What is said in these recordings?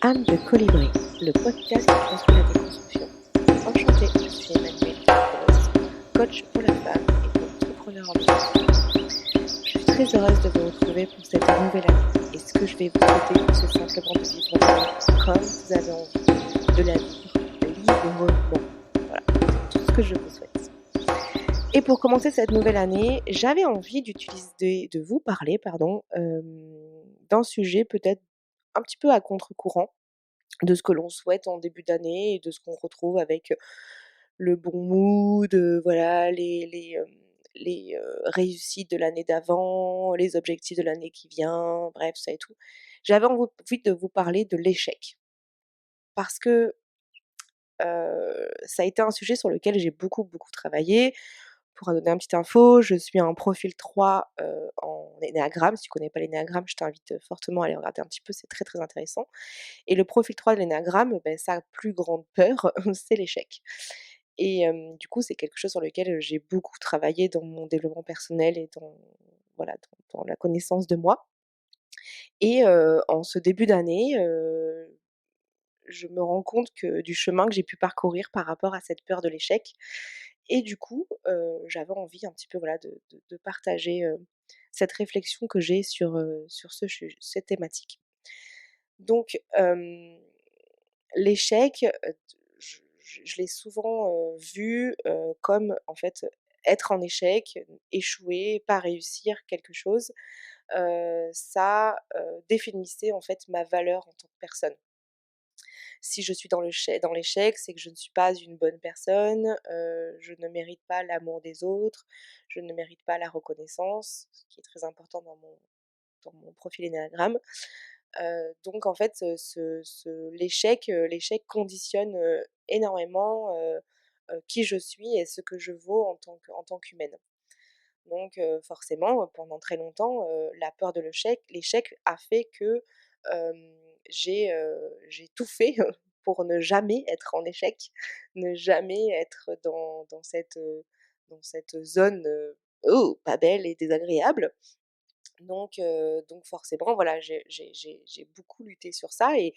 Âme de colibri, le podcast qui construit la déconstruction. Enchantée, je suis Emmanuelle Carlos, coach pour la femme et pour l'entrepreneur en devenir. Je suis très heureuse de vous retrouver pour cette nouvelle année. Et ce que je vais vous souhaiter, c'est simplement de vivre l'année comme vous avez envie de la vivre librement. Voilà, c'est tout ce que je vous souhaite. Et pour commencer cette nouvelle année, j'avais envie de vous parler, d'un sujet peut-être un petit peu à contre-courant de ce que l'on souhaite en début d'année et de ce qu'on retrouve avec, le bon mood, voilà, les réussites de l'année d'avant, les objectifs de l'année qui vient, bref, ça et tout. J'avais envie de vous parler de l'échec parce que, ça a été un sujet sur lequel j'ai beaucoup, beaucoup travaillé. Pour donner un petit info, je suis un profil 3, en énéagramme. Si tu connais pas l'énéagramme, je t'invite, fortement à aller regarder un petit peu, c'est très, très intéressant. Et le profil 3 de l'énéagramme, sa plus grande peur, c'est l'échec. Et du coup, c'est quelque chose sur lequel, j'ai beaucoup travaillé dans mon développement personnel et dans voilà, dans la connaissance de moi. Et en ce début d'année, je me rends compte que du chemin que j'ai pu parcourir par rapport à cette peur de l'échec. Et du coup, j'avais envie un petit peu, voilà, de partager, cette réflexion que j'ai sur cette thématique. Donc, l'échec, je l'ai souvent, vu, comme en fait, être en échec, échouer, pas réussir quelque chose, ça, définissait en fait ma valeur en tant que personne. Si je suis dans l'échec, c'est que je ne suis pas une bonne personne, je ne mérite pas l'amour des autres, je ne mérite pas la reconnaissance, ce qui est très important dans mon profil énéagramme. Donc en fait, l'échec conditionne, énormément, qui je suis et ce que je vaux en tant qu'humaine. Donc forcément, pendant très longtemps, la peur de l'échec a fait que, j'ai tout fait pour ne jamais être en échec, ne jamais être dans cette zone, oh, pas belle et désagréable. Donc forcément, voilà, j'ai beaucoup lutté sur ça et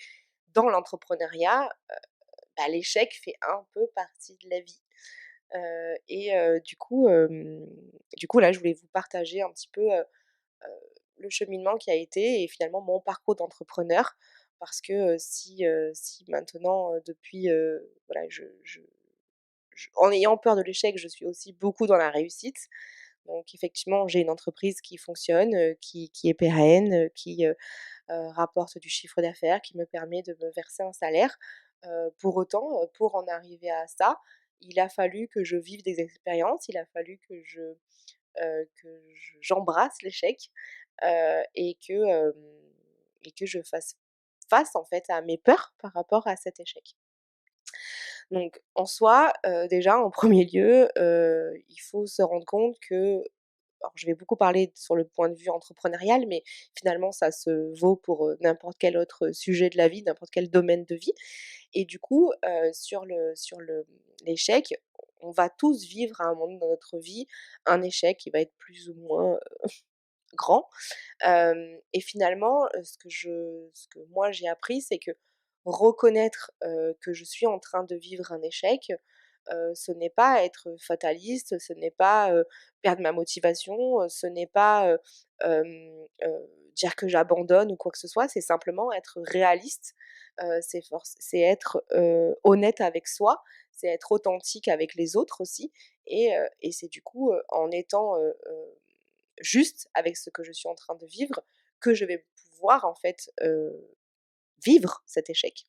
dans l'entrepreneuriat, l'échec fait un peu partie de la vie. Et du coup, là, je voulais vous partager un petit peu, le cheminement qui a été et finalement mon parcours d'entrepreneur. Parce que, si maintenant, depuis, voilà, en ayant peur de l'échec, je suis aussi beaucoup dans la réussite. Donc effectivement, j'ai une entreprise qui fonctionne, qui est pérenne, qui, rapporte du chiffre d'affaires, qui me permet de me verser un salaire. Pour autant, pour en arriver à ça, il a fallu que je vive des expériences, il a fallu que j'embrasse l'échec, et que je fasse face en fait à mes peurs par rapport à cet échec. Donc en soi, déjà en premier lieu, il faut se rendre compte que alors je vais beaucoup parler sur le point de vue entrepreneurial, mais finalement ça se vaut pour, n'importe quel autre sujet de la vie, n'importe quel domaine de vie. Et du coup, sur l'échec, on va tous vivre à un moment dans notre vie un échec qui va être plus ou moins, grand. Et finalement, ce que moi j'ai appris, c'est que reconnaître, que je suis en train de vivre un échec, ce n'est pas être fataliste, ce n'est pas, perdre ma motivation, ce n'est pas, dire que j'abandonne ou quoi que ce soit, c'est simplement être réaliste, c'est être, honnête avec soi, c'est être authentique avec les autres aussi et c'est du coup, en étant, juste avec ce que je suis en train de vivre, que je vais pouvoir en fait, vivre cet échec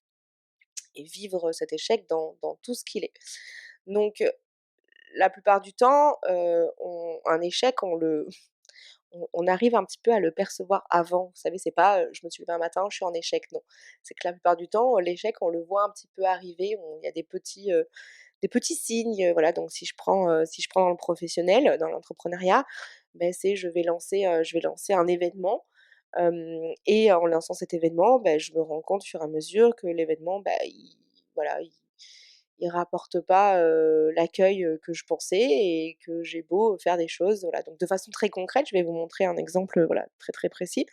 et vivre cet échec dans tout ce qu'il est. Donc, la plupart du temps, on un échec, on arrive un petit peu à le percevoir avant. Vous savez, c'est pas, «Je me suis levée un matin, je suis en échec», non. C'est que la plupart du temps, l'échec, on le voit un petit peu arriver, il y a des petits signes, voilà. Donc si je prends dans le professionnel, dans l'entrepreneuriat, c'est je vais lancer un événement, et en lançant cet événement, je me rends compte, au fur et à mesure, que l'événement, il rapporte pas, l'accueil, que je pensais et que j'ai beau faire des choses, voilà. Donc de façon très concrète, je vais vous montrer un exemple, voilà, très, très précis.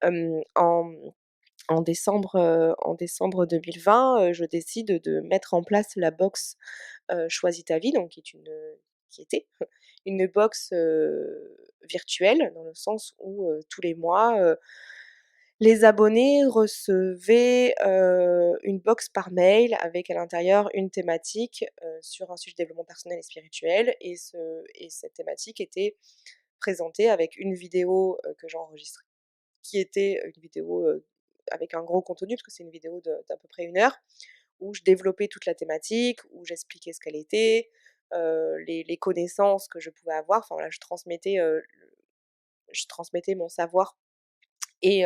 En En décembre 2020, je décide de mettre en place la box, Choisis ta vie, donc qui était une box, virtuelle dans le sens où, tous les mois, les abonnés recevaient, une box par mail avec à l'intérieur une thématique, sur un sujet de développement personnel et spirituel et cette thématique était présentée avec une vidéo, que j'enregistrais qui était une vidéo, avec un gros contenu parce que c'est une vidéo d'à peu près 1 heure où je développais toute la thématique, où j'expliquais ce qu'elle était, les connaissances que je pouvais avoir. Enfin voilà, je transmettais mon savoir et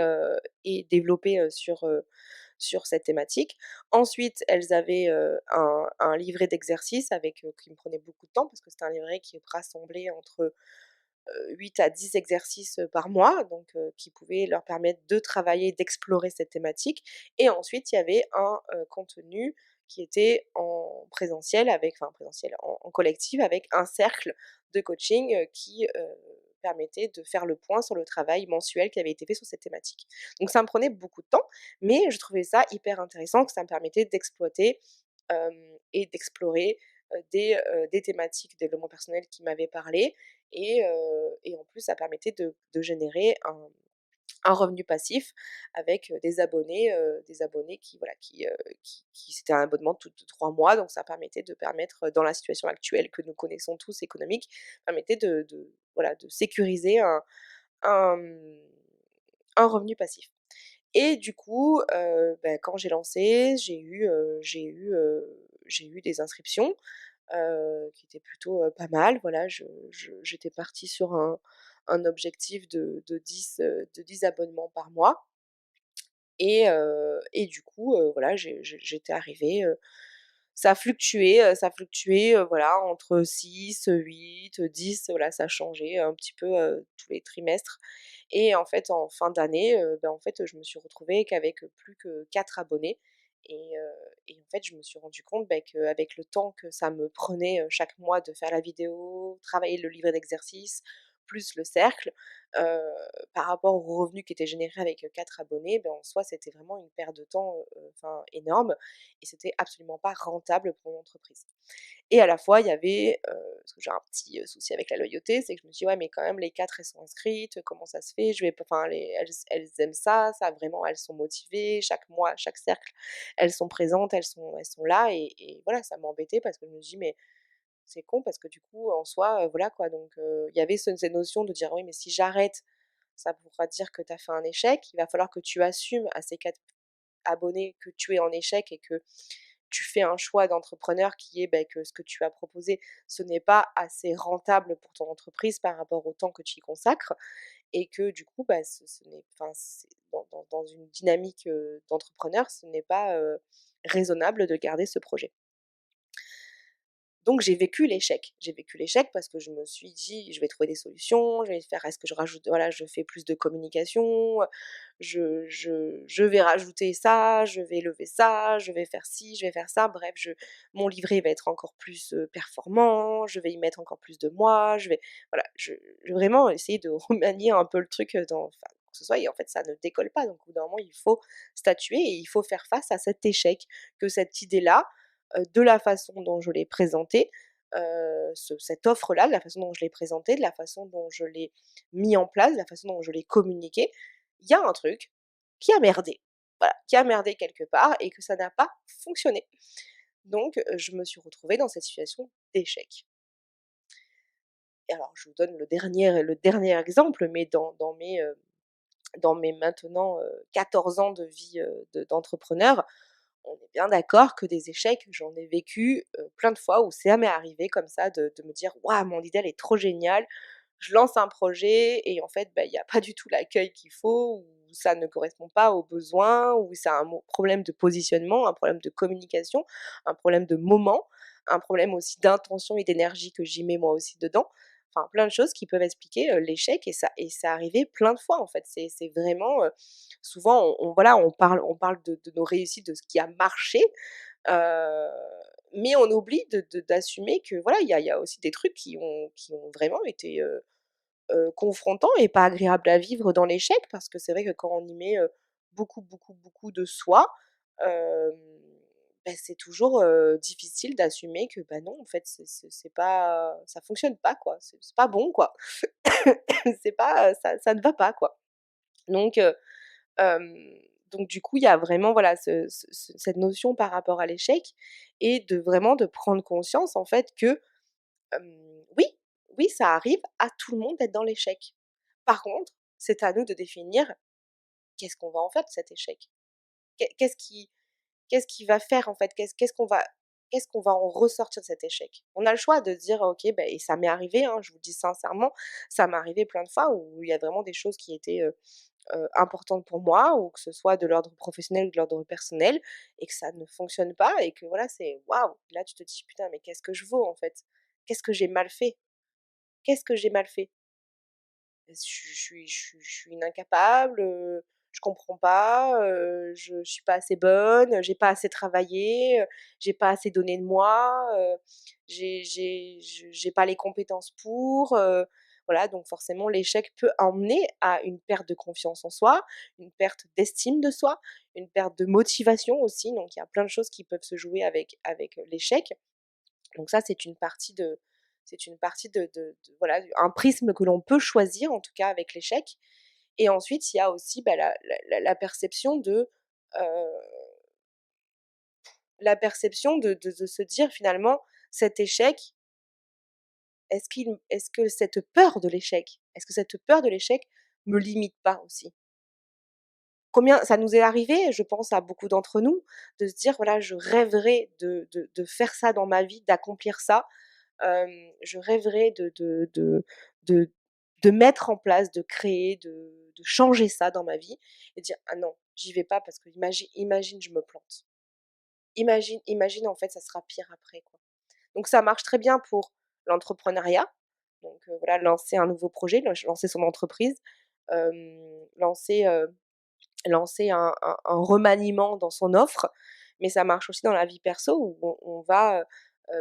développer, sur cette thématique. Ensuite, elles avaient, un livret d'exercices avec, qui me prenait beaucoup de temps parce que c'était un livret qui rassemblait entre, 8 à 10 exercices, par mois, donc qui pouvaient leur permettre de travailler, d'explorer cette thématique et ensuite il y avait un, contenu qui était en présentiel en collectif avec un cercle de coaching, qui, permettait de faire le point sur le travail mensuel qui avait été fait sur cette thématique. Donc ça me prenait beaucoup de temps, mais je trouvais ça hyper intéressant que ça me permettait d'exploiter, et d'explorer, des thématiques de développement personnel qui m'avaient parlé et en plus ça permettait de générer un revenu passif avec, des abonnés qui voilà, qui c'était un abonnement de 3 mois donc ça permettait de permettre, dans la situation actuelle que nous connaissons tous économique, permettait de voilà, de sécuriser un, mmh, un revenu passif. Et du coup, quand j'ai lancé, j'ai eu des inscriptions, qui étaient plutôt, pas mal. Voilà, j'étais partie sur un objectif de 10 abonnements par mois et du coup, voilà, j'étais arrivée, ça fluctuait, voilà, entre 6 8 10 voilà, ça changeait un petit peu, tous les trimestres et en fait, en fin d'année, en fait, je me suis retrouvée qu'avec, plus que 4 abonnés et en fait, je me suis rendu compte, qu'avec le temps que ça me prenait, chaque mois de faire la vidéo, travailler le livret d'exercices, plus le cercle, heu, par rapport aux revenus qui étaient générés avec, 4 abonnés, en soi, c'était vraiment une perte de temps, enfin énorme et c'était absolument pas rentable pour mon entreprise. Et à la fois, il y avait, parce que j'ai un petit, souci avec la loyauté, c'est que je me suis dit: «Ouais, mais quand même les 4 elles sont inscrites, comment ça se fait? Je vais pas enfin elles aiment ça, ça vraiment elles sont motivées, chaque mois, chaque cercle, elles sont présentes, elles sont là» et voilà, ça m'embêtait parce que je me dis: «Mais c'est con» parce que du coup, en soi, voilà quoi donc il y avait cette notion de dire: «Oui, mais si j'arrête, ça voudra dire que tu as fait un échec. Il va falloir que tu assumes à ces 4 abonnés que tu es en échec et que tu fais un choix d'entrepreneur qui est, que ce que tu as proposé, ce n'est pas assez rentable pour ton entreprise par rapport au temps que tu y consacres et que du coup, ce n'est enfin, c'est dans une dynamique, d'entrepreneur, ce n'est pas, raisonnable de garder ce projet». Donc j'ai vécu l'échec. J'ai vécu l'échec parce que je me suis dit: «Je vais trouver des solutions, je vais faire est-ce que je rajoute voilà, je fais plus de communication, je vais rajouter ça, je vais lever ça, je vais faire ci, je vais faire ça». Bref, je mon livret va être encore plus, performant, je vais y mettre encore plus de moi, je vais voilà, je vraiment essayer de remanier un peu le truc, dans enfin, que ce soit et en fait ça ne décolle pas. Donc au bout d'un moment, il faut statuer et il faut faire face à cet échec, que cette idée-là, de la façon dont je l'ai présentée, cette offre-là, de la façon dont je l'ai présentée, de la façon dont je l'ai mis en place, de la façon dont je l'ai communiqué, il y a un truc qui a merdé. Voilà, qui a merdé quelque part et que ça n'a pas fonctionné. Donc, je me suis retrouvée dans cette situation d'échec. Et alors je vous donne le dernier exemple, mais dans mes maintenant, 14 ans de vie, d'entrepreneur, on est bien d'accord que des échecs, j'en ai vécu, plein de fois où ça m'est arrivé comme ça de me dire: «Waouh, mon idée elle est trop géniale». Je lance un projet et en fait, il y a pas du tout l'accueil qu'il faut ou ça ne correspond pas aux besoins ou c'est un problème de positionnement, un problème de communication, un problème de moment, un problème aussi d'intention et d'énergie que j'y mets moi aussi dedans. Enfin, plein de choses qui peuvent expliquer, l'échec et ça arrivé plein de fois en fait. C'est vraiment, souvent voilà, on parle de nos réussites, de ce qui a marché, heu, mais on oublie d'assumer que voilà, il y a aussi des trucs qui ont vraiment été, confrontants et pas agréables à vivre dans l'échec. Parce que c'est vrai que quand on y met, beaucoup, beaucoup, beaucoup de soi, hem, c'est toujours, difficile d'assumer que, non, en fait, c'est pas ça fonctionne pas, quoi. C'est pas bon, quoi. C'est pas, ça ne va pas, quoi. Donc hem, donc du coup, il y a vraiment, voilà, cette notion par rapport à l'échec et de prendre conscience, en fait, que, oui, oui, ça arrive à tout le monde d'être dans l'échec. Par contre, c'est à nous de définir qu'est-ce qu'on va en faire de cet échec? Qu'est-ce qui va faire, en fait? Qu'est-ce qu'on va en ressortir de cet échec? On a le choix de dire: «OK, et ça m'est arrivé, hein, je vous le dis sincèrement, ça m'est arrivé plein de fois où il y a vraiment des choses qui étaient, importantes pour moi, ou que ce soit de l'ordre professionnel ou de l'ordre personnel, et que ça ne fonctionne pas, et que voilà, c'est waouh! Là, tu te dis: «Putain, mais qu'est-ce que je vaux, en fait? Qu'est-ce que j'ai mal fait? Qu'est-ce que j'ai mal fait?» Je suis une incapable, je comprends pas, je suis pas assez bonne, j'ai pas assez travaillé, j'ai pas assez donné de moi, j'ai pas les compétences pour, voilà, donc forcément l'échec peut emmener à une perte de confiance en soi, une perte d'estime de soi, une perte de motivation aussi, donc il y a plein de choses qui peuvent se jouer avec l'échec. Donc ça, c'est une partie de voilà, un prisme que l'on peut choisir, en tout cas avec l'échec. Et ensuite, il y a aussi, la perception heu, de se dire finalement: «Cet échec, est-ce que cette peur de l'échec, est-ce que cette peur de l'échec me limite pas aussi?» Combien ça nous est arrivé, je pense à beaucoup d'entre nous, de se dire: «Voilà, je rêverais de faire ça dans ma vie, d'accomplir ça. Je rêverais de de mettre en place, de créer, de changer ça dans ma vie», et dire: «Ah non, j'y vais pas parce que imagine je me plante. Imagine en fait ça sera pire après, quoi». Donc ça marche très bien pour l'entrepreneuriat, donc voilà, lancer un nouveau projet, lancer son entreprise, lancer, lancer un remaniement dans son offre, mais ça marche aussi dans la vie perso où on va,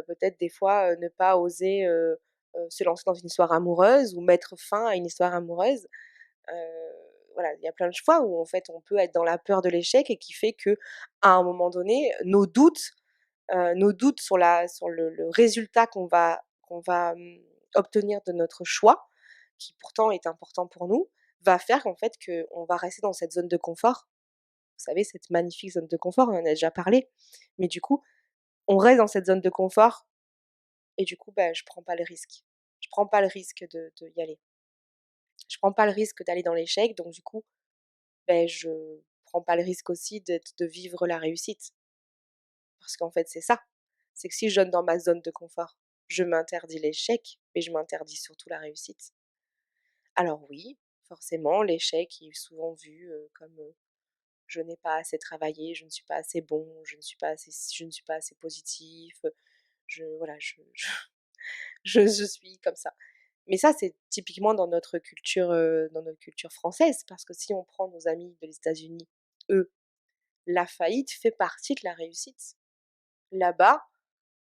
peut-être des fois, ne pas oser, se lancer dans une histoire amoureuse ou mettre fin à une histoire amoureuse. Voilà, il y a plein de fois où en fait on peut être dans la peur de l'échec, et qui fait qu'à un moment donné, nos doutes sur le résultat qu'on va obtenir de notre choix, qui pourtant est important pour nous, va faire qu'en fait qu'on va rester dans cette zone de confort. Vous savez, cette magnifique zone de confort, on en a déjà parlé. Mais du coup, on reste dans cette zone de confort, et du coup, je prends pas le risque. Je prends pas le risque de y aller. Je prends pas le risque d'aller dans l'échec, donc du coup, je prends pas le risque aussi de vivre la réussite. Parce qu'en fait, c'est ça. C'est que si je donne dans ma zone de confort, je m'interdis l'échec, mais je m'interdis surtout la réussite. Alors oui, forcément, l'échec est souvent vu, comme, je n'ai pas assez travaillé, je ne suis pas assez bon, je ne suis pas assez positif, je voilà, je suis comme ça. Mais ça, c'est typiquement dans notre culture française, parce que si on prend nos amis des États-Unis, eux, la faillite fait partie de la réussite. Là-bas,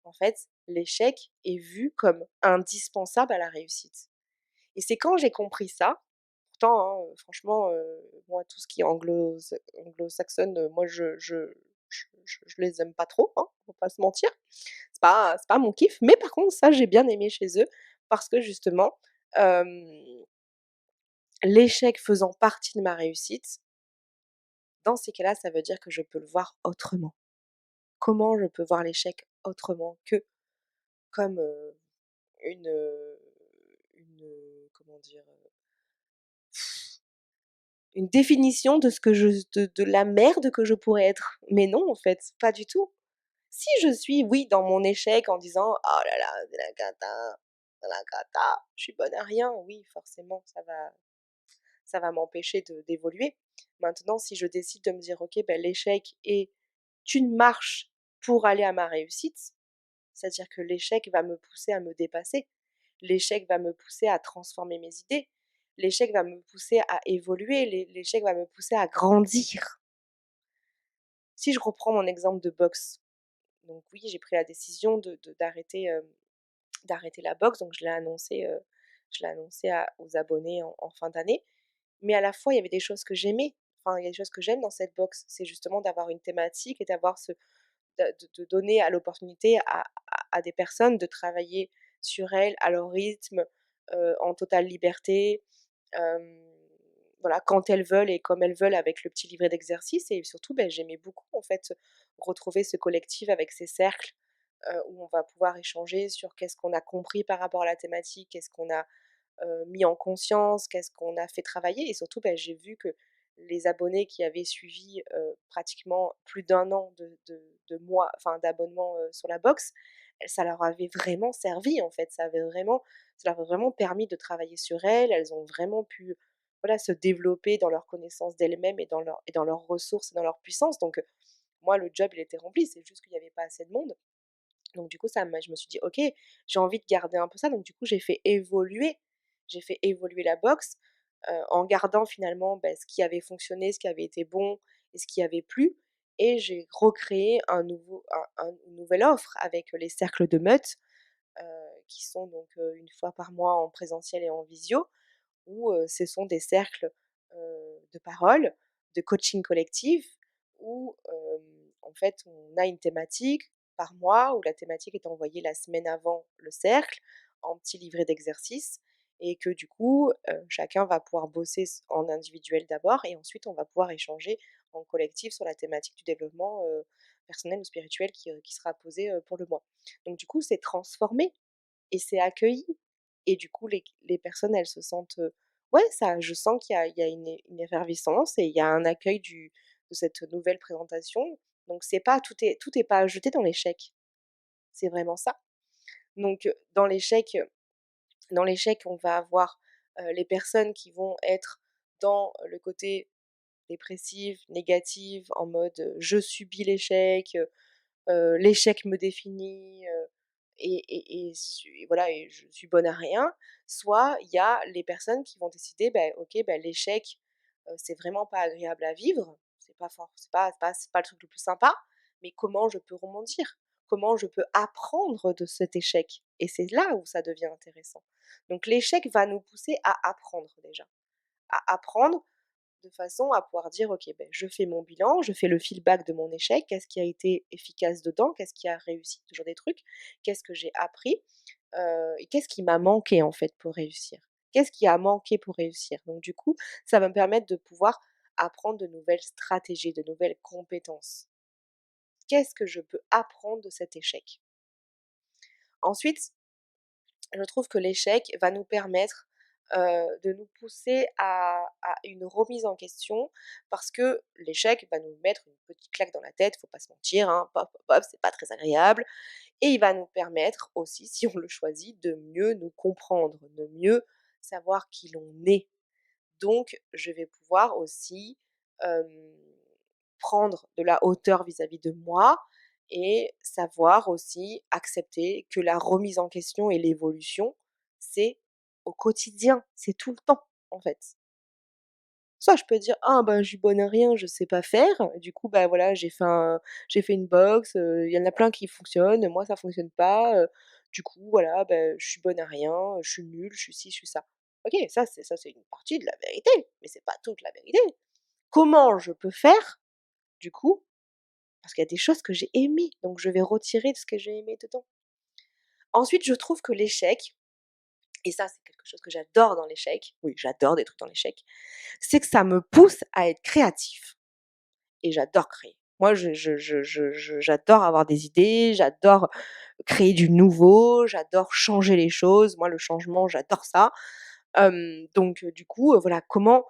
en fait, l'échec est vu comme indispensable à la réussite. Et c'est quand j'ai compris ça, pourtant, hein, franchement, moi tout ce qui est anglo-saxonne, moi je les aime pas trop, hein, on va pas se mentir. C'est pas mon kiff, mais par contre ça j'ai bien aimé chez eux, parce que justement, hem, l'échec faisant partie de ma réussite, dans ces cas-là, ça veut dire que je peux le voir autrement. Comment je peux voir l'échec autrement que comme, comment dire? Une définition de ce que de la merde que je pourrais être. Mais non, en fait, pas du tout. Si je suis, oui, dans mon échec en disant: «Oh là là, c'est la cata, c'est la cata, je suis bonne à rien», oui, forcément, ça va m'empêcher d'évoluer. Maintenant, si je décide de me dire: «OK, l'échec est une marche pour aller à ma réussite», c'est-à-dire que l'échec va me pousser à me dépasser. L'échec va me pousser à transformer mes idées. L'échec va me pousser à évoluer. L'échec va me pousser à grandir. Si je reprends mon exemple de boxe, donc oui, j'ai pris la décision d'arrêter la boxe, donc je l'ai annoncé aux abonnés en fin d'année. Mais à la fois, il y avait des choses que j'aimais. enfin, il y a des choses que j'aime dans cette box, c'est justement d'avoir une thématique et d'avoir de donner à l'opportunité à des personnes de travailler sur elles, à leur rythme, en totale liberté, hem, voilà, quand elles veulent et comme elles veulent avec le petit livret d'exercices et surtout, j'aimais beaucoup en fait, retrouver ce collectif avec ces cercles, où on va pouvoir échanger sur qu'est-ce qu'on a compris par rapport à la thématique, qu'est-ce qu'on a mis en conscience, qu'est-ce qu'on a fait travailler et surtout, j'ai vu que les abonnés qui avaient suivi, pratiquement plus d'un an de mois enfin d'abonnement, sur la box, ça leur avait vraiment servi en fait. Ça leur a vraiment permis de travailler sur elles. Elles ont vraiment pu, voilà, se développer dans leur connaissance d'elles-mêmes et dans leurs ressources et dans leur puissance donc moi le job il était rempli, c'est juste qu'il y avait pas assez de monde. Donc du coup, je me suis dit: «OK, j'ai envie de garder un peu ça», donc du coup, j'ai fait évoluer la box, en gardant finalement, ce qui avait fonctionné, ce qui avait été bon et ce qui avait plu et j'ai recréé une nouvelle offre avec les cercles de meute, qui sont donc, 1 fois par mois en présentiel et en visio où, ce sont des cercles, de parole, de coaching collectif où, en fait, on a une thématique par mois où la thématique est envoyée la semaine avant le cercle en petit livret d'exercices et que du coup, chacun va pouvoir bosser en individuel d'abord et ensuite on va pouvoir échanger en collectif sur la thématique du développement, personnel ou spirituel qui sera posée, pour le mois. Donc du coup, c'est transformé et c'est accueilli et du coup les personnes elles se sentent, ouais ça je sens qu'il y a une effervescence et il y a un accueil de cette nouvelle présentation. Donc c'est pas tout est pas à jeter dans l'échec, c'est vraiment ça. Donc dans l'échec on va avoir, les personnes qui vont être dans le côté dépressif, négatif, en mode, «Je subis l'échec», l'échec me définit, voilà et je suis bonne à rien. Soit il y a les personnes qui vont décider, OK, l'échec, c'est vraiment pas agréable à vivre, c'est pas le truc le plus sympa, mais comment je peux rebondir? Comment je peux apprendre de cet échec? Et c'est là où ça devient intéressant. Donc l'échec va nous pousser à apprendre déjà, à apprendre de façon à pouvoir dire: «OK, je fais mon bilan, je fais le feedback de mon échec. Qu'est-ce qui a été efficace dedans? Qu'est-ce qui a réussi?» Toujours des trucs. Qu'est-ce que j'ai appris? Et qu'est-ce qui m'a manqué, en fait, pour réussir? Qu'est-ce qui a manqué pour réussir? Donc du coup, ça va me permettre de pouvoir apprendre de nouvelles stratégies, de nouvelles compétences. Qu'est-ce que je peux apprendre de cet échec? Ensuite, je trouve que l'échec va nous permettre, de nous pousser à une remise en question parce que l'échec va nous mettre une petite claque dans la tête, faut pas se mentir, hein, pop, pop, pop, c'est pas très agréable et il va nous permettre aussi, si on le choisit, de mieux nous comprendre, de mieux savoir qui l'on est. Donc je vais pouvoir aussi, hem, prendre de la hauteur vis-à-vis de moi et savoir aussi accepter que la remise en question et l'évolution, c'est au quotidien, c'est tout le temps, en fait. Soit je peux dire: «Ah je suis bonne à rien, je sais pas faire». Du coup, voilà, j'ai fait une box, il y en a plein qui fonctionnent, moi ça fonctionne pas, du coup voilà, je suis bonne à rien, je suis nulle, je suis ci, je suis ça. OK, ça c'est une partie de la vérité, mais c'est pas toute la vérité. Comment je peux faire, du coup? Parce qu'il y a des choses que j'ai aimées, donc je vais retirer de ce que j'ai aimé dedans. Ensuite, je trouve que l'échec, et ça c'est quelque chose que j'adore dans l'échec, oui j'adore des trucs dans l'échec, c'est que ça me pousse à être créatif et j'adore créer. Moi j'adore avoir des idées, j'adore créer du nouveau, j'adore changer les choses. Moi le changement, j'adore ça. Donc du coup, voilà, comment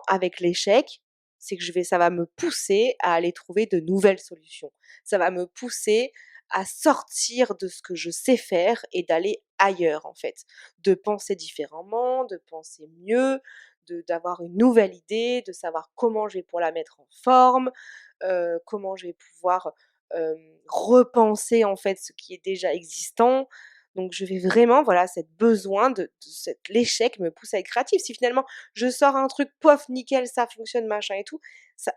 avec l'échec, c'est que ça va me pousser à aller trouver de nouvelles solutions. Ça va me pousser à sortir de ce que je sais faire et d'aller ailleurs en fait. De penser différemment, de penser mieux, d'avoir une nouvelle idée, de savoir comment je vais pour la mettre en forme, comment je vais pouvoir, repenser en fait ce qui est déjà existant. Donc je vais vraiment, voilà, cette besoin l'échec me pousse à être créatif. Si finalement je sors un truc, pof, nickel, ça fonctionne, machin et tout, ça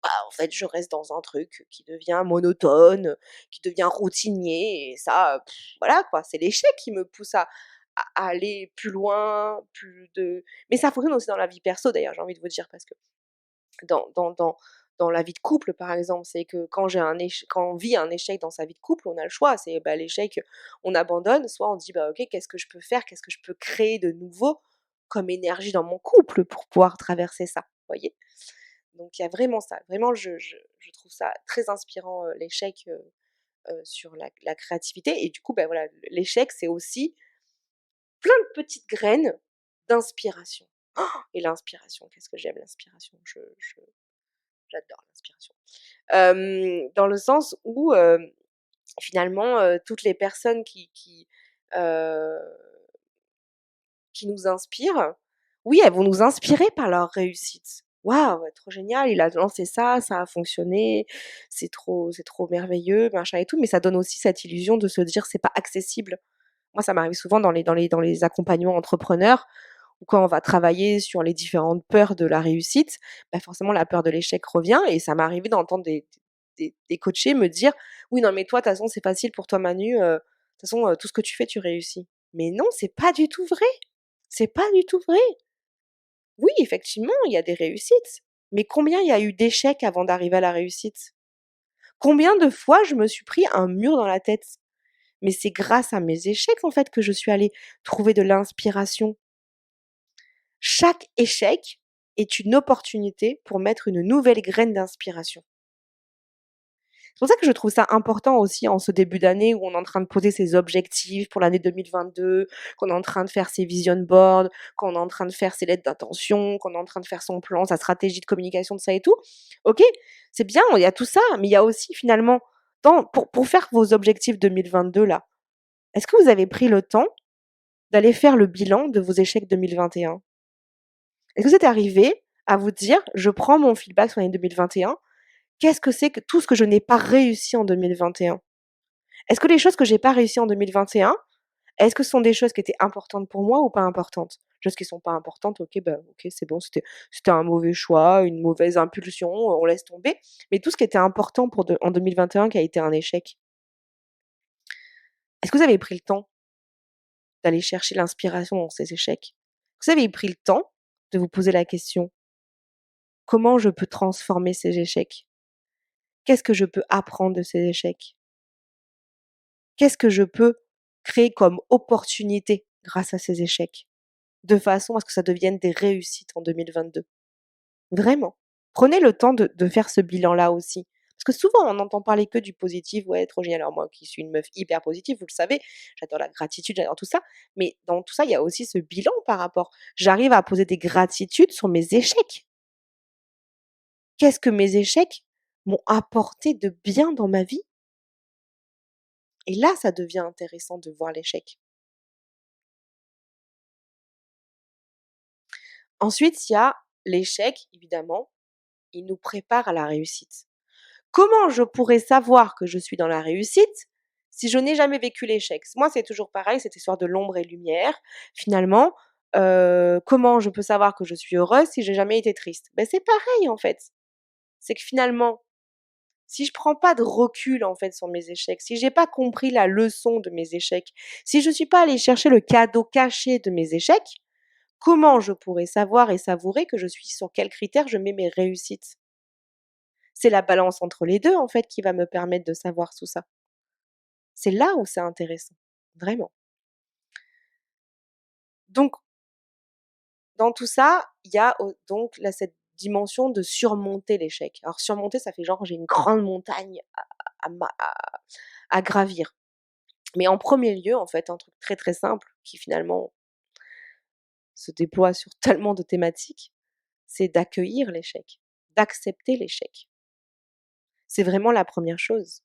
en fait, je reste dans un truc qui devient monotone, qui devient routinier et ça, voilà quoi, c'est l'échec qui me pousse à aller plus loin, plus de mais ça fonctionne aussi dans la vie perso d'ailleurs, j'ai envie de vous dire parce que Dans la vie de couple, par exemple, c'est que quand on vit un échec dans sa vie de couple, on a le choix. C'est, bah, l'échec, on abandonne, soit on dit: «Bah, OK, qu'est-ce que je peux faire? Qu'est-ce que je peux créer de nouveau comme énergie dans mon couple pour pouvoir traverser ça?» Vous voyez? Donc il y a vraiment ça. Vraiment, je trouve ça très inspirant, l'échec, sur la créativité et du coup, bah, voilà, l'échec, c'est aussi plein de petites graines d'inspiration. Et l'inspiration, qu'est-ce que j'aime l'inspiration. J'adore l'inspiration. Dans le sens où, finalement, toutes les personnes heu, qui nous inspirent, oui, elles vont nous inspirer par leur réussite. «Waouh, ouais, trop génial, il a lancé ça, ça a fonctionné, c'est trop merveilleux», machin et tout, mais ça donne aussi cette illusion de se dire: «C'est pas accessible». Moi, ça m'arrive souvent dans les accompagnements entrepreneurs ou quand on va travailler sur les différentes peurs de la réussite, bah, forcément la peur de l'échec revient et ça m'est arrivé d'entendre des coachés me dire: «Oui, non, mais toi, de toute façon, c'est facile pour toi Manu, de toute façon, tout ce que tu fais, tu réussis». Mais non, c'est pas du tout vrai. C'est pas du tout vrai. Oui, effectivement, il y a des réussites, mais combien il y a eu d'échecs avant d'arriver à la réussite? Combien de fois je me suis pris un mur dans la tête? Mais c'est grâce à mes échecs, en fait, que je suis allée trouver de l'inspiration. Chaque échec est une opportunité pour mettre une nouvelle graine d'inspiration. C'est pour ça que je trouve ça important aussi en ce début d'année où on est en train de poser ses objectifs pour l'année 2022, qu'on est en train de faire ses vision boards, qu'on est en train de faire ses lettres d'intention, qu'on est en train de faire son plan, sa stratégie de communication, de ça et tout. OK, c'est bien, il y a tout ça, mais il y a aussi finalement pour faire vos objectifs 2022 là, est-ce que vous avez pris le temps d'aller faire le bilan de vos échecs 2021? Est-ce que vous êtes arrivé à vous dire: «Je prends mon feedback sur l'année 2021, qu'est-ce que c'est que tout ce que je n'ai pas réussi en 2021? Est-ce que les choses que j'ai pas réussies en 2021, est-ce que ce sont des choses qui étaient importantes pour moi ou pas importantes?» Choses qui sont pas importantes, OK, bah, OK, c'est bon, c'était un mauvais choix, une mauvaise impulsion, on laisse tomber. Mais tout ce qui était important en 2021 qui a été un échec, est-ce que vous avez pris le temps d'aller chercher l'inspiration dans ces échecs? Vous avez pris le temps de vous poser la question: «Comment je peux transformer ces échecs? Qu'est-ce que je peux apprendre de ces échecs? Qu'est-ce que je peux créer comme opportunité grâce à ces échecs?» De façon à ce que ça devienne des réussites en 2022. Vraiment. Prenez le temps de faire ce bilan-là aussi. Parce que souvent, on n'entend parler que du positif. Ouais, trop génial. Alors moi qui suis une meuf hyper positive, vous le savez, j'adore la gratitude, j'adore tout ça. Mais dans tout ça, il y a aussi ce bilan par rapport. J'arrive à poser des gratitudes sur mes échecs. Qu'est-ce que mes échecs m'ont apporté de bien dans ma vie? Et là, ça devient intéressant de voir l'échec. Ensuite, il y a l'échec, évidemment, il nous prépare à la réussite. Comment je pourrais savoir que je suis dans la réussite si je n'ai jamais vécu l'échec? Moi, c'est toujours pareil, cette histoire de l'ombre et lumière. Finalement, comment je peux savoir que je suis heureuse si j'ai jamais été triste? Ben c'est pareil, en fait. C'est que finalement, si je prends pas de recul, en fait, sur mes échecs, si j'ai pas compris la leçon de mes échecs, si je suis pas allée chercher le cadeau caché de mes échecs, comment je pourrais savoir et savourer que je suis sur quels critères je mets mes réussites? C'est la balance entre les 2 en fait, qui va me permettre de savoir tout ça. C'est là où c'est intéressant, vraiment. Donc dans tout ça, il y a au donc là, cette dimension de surmonter l'échec. Alors surmonter, ça fait genre j'ai une grande montagne à ma à gravir. Mais en premier lieu, en fait, un truc très, très simple qui finalement se déploie sur tellement de thématiques, c'est d'accueillir l'échec, d'accepter l'échec. C'est vraiment la première chose.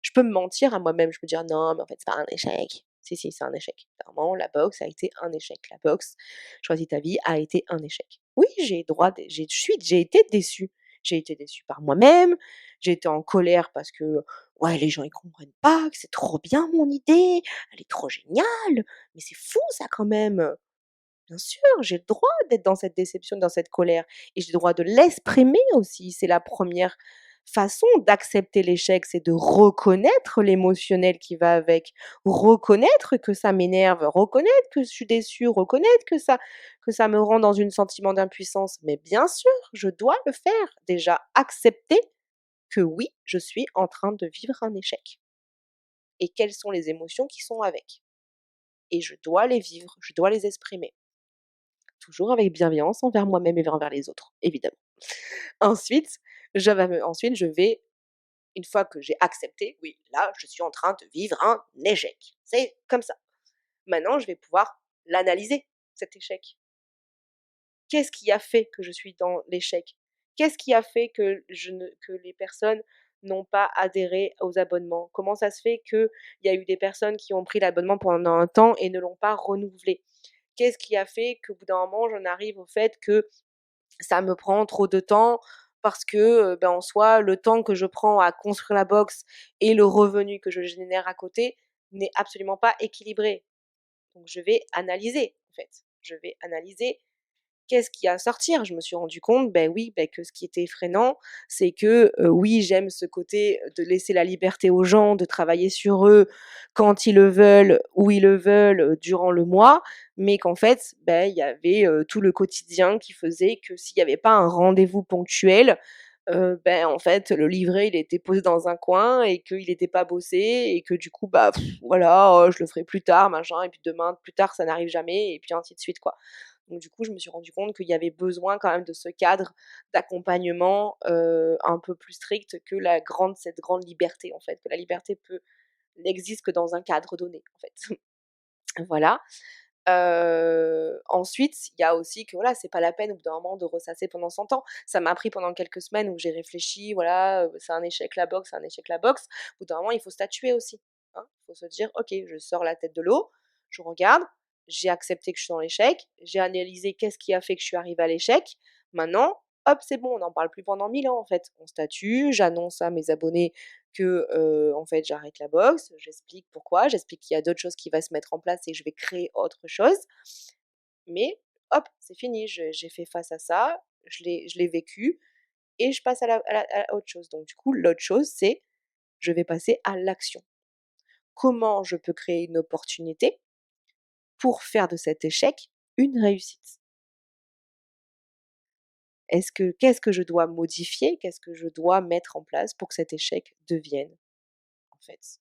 Je peux me mentir à moi-même, je peux dire: «Non, mais en fait, c'est pas un échec». Si, si, c'est un échec. Clairement, la boxe a été un échec. La boxe, Choisis ta vie, a été un échec. Oui, j'ai été déçue. J'ai été déçue par moi-même, j'ai été en colère parce que, ouais, les gens ils comprennent pas, que c'est trop bien mon idée, elle est trop géniale, mais c'est fou ça quand même. Bien sûr, j'ai le droit d'être dans cette déception, dans cette colère et j'ai le droit de l'exprimer aussi. C'est la première. façon d'accepter l'échec, c'est de reconnaître l'émotionnel qui va avec, reconnaître que ça m'énerve, reconnaître que je suis déçue, reconnaître que ça me rend dans un sentiment d'impuissance. Mais bien sûr, je dois le faire. Déjà, accepter que oui, je suis en train de vivre un échec et quelles sont les émotions qui sont avec. Et je dois les vivre, je dois les exprimer. Toujours avec bienveillance envers moi-même et envers les autres, évidemment. Ensuite, je vais, une fois que j'ai accepté, oui, là, je suis en train de vivre un échec. C'est comme ça. Maintenant, je vais pouvoir l'analyser, cet échec. Qu'est-ce qui a fait que je suis dans l'échec? Qu'est-ce qui a fait que les personnes n'ont pas adhéré aux abonnements? Comment ça se fait qu'il y a eu des personnes qui ont pris l'abonnement pendant un temps et ne l'ont pas renouvelé? Qu'est-ce qui a fait qu'au bout d'un moment, j'en arrive au fait que ça me prend trop de temps parce que, en soi, le temps que je prends à construire la box et le revenu que je génère à côté n'est absolument pas équilibré. Donc je vais analyser, en fait. Je vais analyser qu'est-ce qui a à sortir? Je me suis rendu compte, oui, que ce qui était freinant, c'est que, oui, j'aime ce côté de laisser la liberté aux gens, de travailler sur eux quand ils le veulent, où ils le veulent, durant le mois, mais qu'en fait, il y avait, tout le quotidien qui faisait que s'il y avait pas un rendez-vous ponctuel, en fait, le livret, il était posé dans un coin et qu'il était pas bossé et que du coup, voilà, je le ferai plus tard, machin et puis demain, plus tard, ça n'arrive jamais et puis ainsi de suite, quoi. Donc du coup, je me suis rendu compte qu'il y avait besoin quand même de ce cadre d'accompagnement, un peu plus strict que cette grande liberté, en fait, que la liberté n'existe que dans un cadre donné, en fait. Voilà. Ensuite, il y a aussi que voilà, c'est pas la peine au bout d'un moment de ressasser pendant 100 ans. Ça m'a pris pendant quelques semaines où j'ai réfléchi, voilà, c'est un échec la boxe, c'est un échec la boxe. Au bout d'un moment, il faut statuer aussi, hein. Il faut se dire: «OK, je sors la tête de l'eau, je regarde, j'ai accepté que je suis dans l'échec, j'ai analysé qu'est-ce qui a fait que je suis arrivée à l'échec. Maintenant, hop, c'est bon, on n'en parle plus pendant 1000 ans, en fait. On statue, j'annonce à mes abonnés que, en fait, j'arrête la boxe, j'explique pourquoi, j'explique qu'il y a d'autres choses qui va se mettre en place et que je vais créer autre chose. Mais hop, c'est fini, j'ai fait face à ça, je l'ai vécu et je passe à autre chose. Donc du coup, l'autre chose, c'est je vais passer à l'action. Comment je peux créer une opportunité pour faire de cet échec une réussite? Qu'est-ce que je dois modifier? Qu'est-ce que je dois mettre en place pour que cet échec devienne, en fait,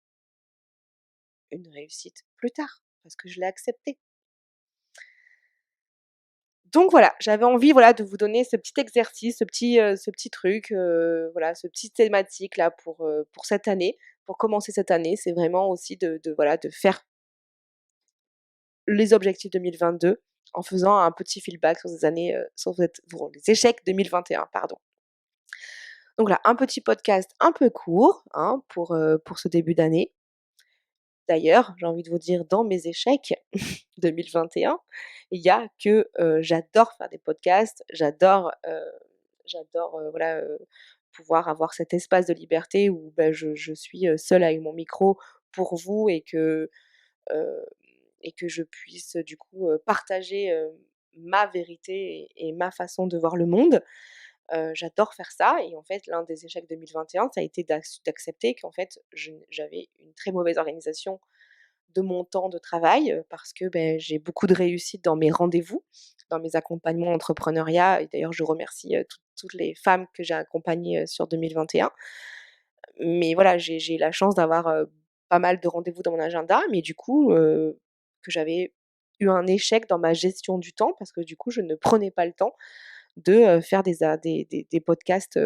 une réussite plus tard? Parce que je l'ai accepté. Donc voilà, j'avais envie, voilà, de vous donner ce petit exercice, ce petit truc, voilà, ce petit thématique là pour cette année, pour commencer cette année. C'est vraiment aussi voilà, de faire les objectifs 2022 en faisant un petit feedback sur ces années, sur les échecs 2021, pardon. Donc là, un petit podcast un peu court, hein, pour ce début d'année. D'ailleurs, j'ai envie de vous dire, dans mes échecs 2021, il y a que, j'adore faire des podcasts, j'adore, voilà, pouvoir avoir cet espace de liberté où, je suis, seule avec mon micro pour vous heu et que je puisse, du coup, partager, ma vérité et ma façon de voir le monde. J'adore faire ça et en fait, l'un des échecs 2021, ça a été d'accepter qu'en fait, j'avais une très mauvaise organisation de mon temps de travail, parce que, j'ai beaucoup de réussite dans mes rendez-vous, dans mes accompagnements entrepreneuriat et d'ailleurs je remercie, toutes les femmes que j'ai accompagnées, sur 2021. Mais voilà, j'ai la chance d'avoir, pas mal de rendez-vous dans mon agenda, mais du coup, que j'avais eu un échec dans ma gestion du temps parce que du coup, je ne prenais pas le temps de, faire des podcasts,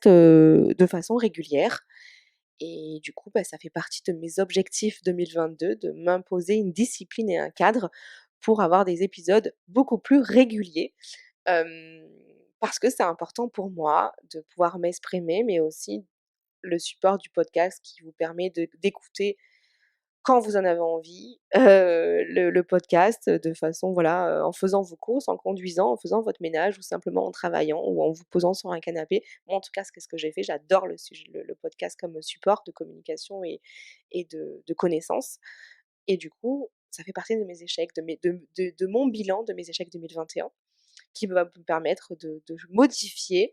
de façon régulière et du coup, ça fait partie de mes objectifs 2022 de m'imposer une discipline et un cadre pour avoir des épisodes beaucoup plus réguliers, hem, parce que c'est important pour moi de pouvoir m'exprimer, mais aussi le support du podcast qui vous permet d'écouter quand vous en avez envie, le podcast de façon voilà, en faisant vos courses, en conduisant, en faisant votre ménage ou simplement en travaillant ou en vous posant sur un canapé. Moi, en tout cas, c'est ce que j'ai fait. J'adore le podcast comme support de communication et de connaissances et du coup, ça fait partie de mes échecs, de mon bilan de mes échecs 2021 qui va me permettre de modifier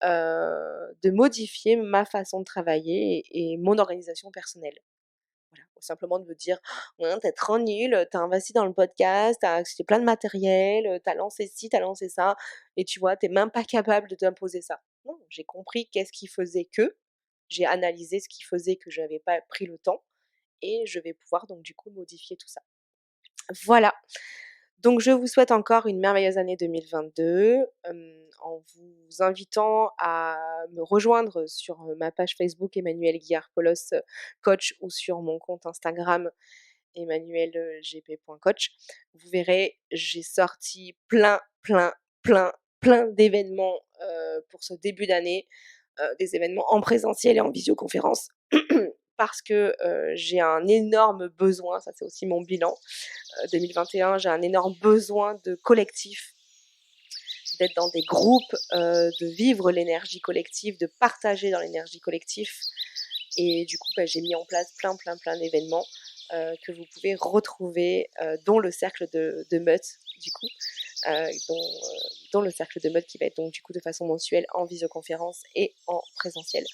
de modifier ma façon de travailler et mon organisation personnelle. Voilà, ou simplement de me dire: «Ouais, tu trop nul, tu investi dans le podcast, t'as acheté plein de matériel, tu lancé ci, t'as lancé ça et tu vois, t'es même pas capable de t'imposer ça». Non, j'ai compris qu'est-ce qui faisait que, j'ai analysé ce qui faisait que je n'avais pas pris le temps et je vais pouvoir donc du coup modifier tout ça. Voilà, donc je vous souhaite encore une merveilleuse année 2022, en vous invitant à me rejoindre sur, ma page Facebook Emmanuelle Guillard-Polos, coach ou sur mon compte Instagram emmanuelgp.coach. Vous verrez, j'ai sorti plein, plein, plein, plein d'événements, pour ce début d'année, des événements en présentiel et en visioconférence parce que, j'ai un énorme besoin, ça c'est aussi mon bilan, 2021, j'ai un énorme besoin de collectif, d'être dans des groupes, de vivre l'énergie collective, de partager dans l'énergie collective et du coup, j'ai mis en place plein, plein, plein d'événements, que vous pouvez retrouver, dont le cercle de Meute du coup, dont le cercle de Meute qui va être donc du coup de façon mensuelle en visioconférence et en présentiel.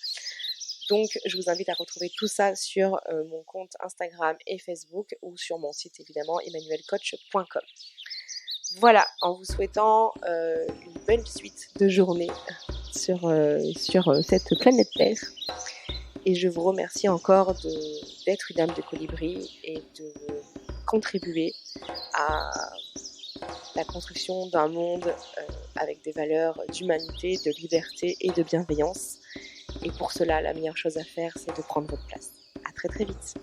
Donc je vous invite à retrouver tout ça sur, mon compte Instagram et Facebook ou sur mon site évidemment emmanuelcoach.com. Voilà, en vous souhaitant, une belle suite de journée sur cette planète Terre et je vous remercie encore d'être une âme de colibri et de contribuer à la construction d'un monde, avec des valeurs d'humanité, de liberté et de bienveillance et pour cela, la meilleure chose à faire, c'est de prendre votre place. À très très vite.